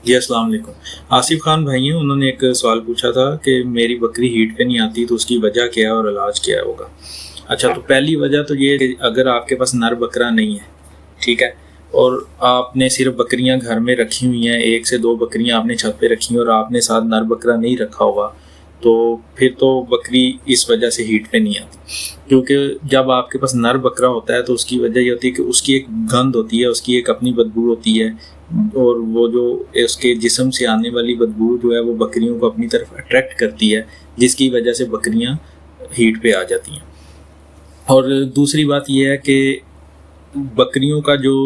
جی السلام علیکم. آصف خان بھائی ہیں، انہوں نے ایک سوال پوچھا تھا کہ میری بکری ہیٹ پہ نہیں آتی تو اس کی وجہ کیا ہے اور علاج کیا ہوگا. اچھا، تو پہلی وجہ تو یہ کہ اگر آپ کے پاس نر بکرا نہیں ہے، ٹھیک ہے، اور آپ نے صرف بکریاں گھر میں رکھی ہوئی ہیں، 1 سے 2 بکریاں آپ نے چھت پہ رکھی ہیں اور آپ نے ساتھ نر بکرا نہیں رکھا ہوگا، تو پھر تو بکری اس وجہ سے ہیٹ پہ نہیں آتی. کیونکہ جب آپ کے پاس نر بکرا ہوتا ہے تو اس کی وجہ یہ ہوتی ہے کہ اس کی ایک گند ہوتی ہے، اس کی ایک اپنی بدبو ہوتی ہے، اور وہ جو اس کے جسم سے آنے والی بدبو جو ہے وہ بکریوں کو اپنی طرف اٹریکٹ کرتی ہے، جس کی وجہ سے بکریاں ہیٹ پہ آ جاتی ہیں. اور دوسری بات یہ ہے کہ بکریوں کا جو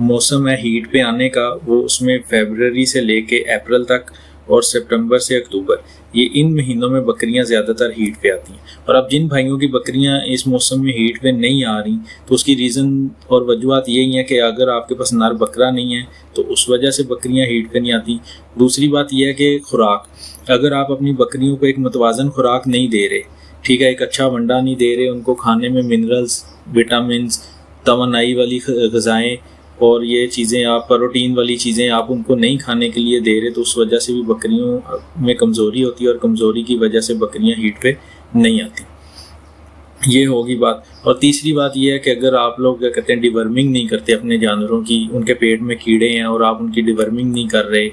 موسم ہے ہیٹ پہ آنے کا، وہ اس میں فیبرری سے لے کے اپریل تک اور سپٹمبر سے اکتوبر، یہ ان مہینوں میں بکریاں زیادہ تر ہیٹ پہ آتی ہیں. اور اب جن بھائیوں کی بکریاں اس موسم میں ہیٹ پہ نہیں آ رہی تو اس کی ریزن اور وجوہات یہی ہیں کہ اگر آپ کے پاس نر بکرا نہیں ہے تو اس وجہ سے بکریاں ہیٹ پہ نہیں آتی. دوسری بات یہ ہے کہ خوراک، اگر آپ اپنی بکریوں کو ایک متوازن خوراک نہیں دے رہے، ٹھیک ہے، ایک اچھا ونڈا نہیں دے رہے، ان کو کھانے میں منرلز، وٹامنز، توانائی والی غذائیں اور یہ چیزیں، آپ پروٹین والی چیزیں آپ ان کو نہیں کھانے کے لیے دے رہے، تو اس وجہ سے بھی بکریوں میں کمزوری ہوتی ہے اور کمزوری کی وجہ سے بکریاں ہیٹ پہ نہیں آتی. یہ ہوگی بات. اور تیسری بات یہ ہے کہ اگر آپ لوگ کیا کہتے ہیں ڈیورمنگ نہیں کرتے اپنے جانوروں کی، ان کے پیٹ میں کیڑے ہیں اور آپ ان کی ڈیورمنگ نہیں کر رہے،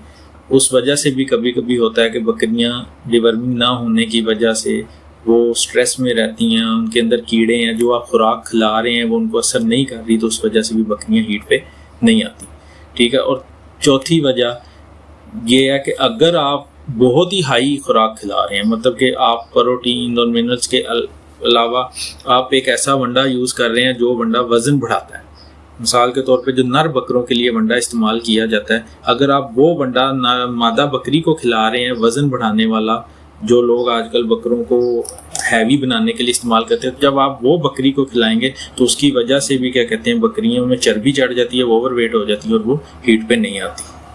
اس وجہ سے بھی کبھی کبھی ہوتا ہے کہ بکریاں ڈیورمنگ نہ ہونے کی وجہ سے وہ سٹریس میں رہتی ہیں، ان کے اندر کیڑے ہیں، جو آپ خوراک کھلا رہے ہیں وہ ان کو اثر نہیں کر رہی، تو اس وجہ سے بھی بکریاں ہیٹ پہ نہیں آتی. ٹھیک ہے. اور چوتھی وجہ یہ ہے کہ اگر آپ بہت ہی ہائی خوراک کھلا رہے ہیں، مطلب کہ آپ پروٹین اور منرلس کے علاوہ آپ ایک ایسا ونڈا یوز کر رہے ہیں جو ونڈا وزن بڑھاتا ہے، مثال کے طور پہ جو نر بکروں کے لیے ونڈا استعمال کیا جاتا ہے، اگر آپ وہ ونڈا مادہ بکری کو کھلا رہے ہیں وزن بڑھانے والا، جو لوگ آج کل بکروں کو ہیوی بنانے کے لیے استعمال کرتے ہیں، جب آپ وہ بکری کو کھلائیں گے تو اس کی وجہ سے بھی کیا کہتے ہیں بکریوں میں چربی چڑھ جاتی ہے، وہ اوور ویٹ ہو جاتی ہے اور وہ ہیٹ پہ نہیں آتی.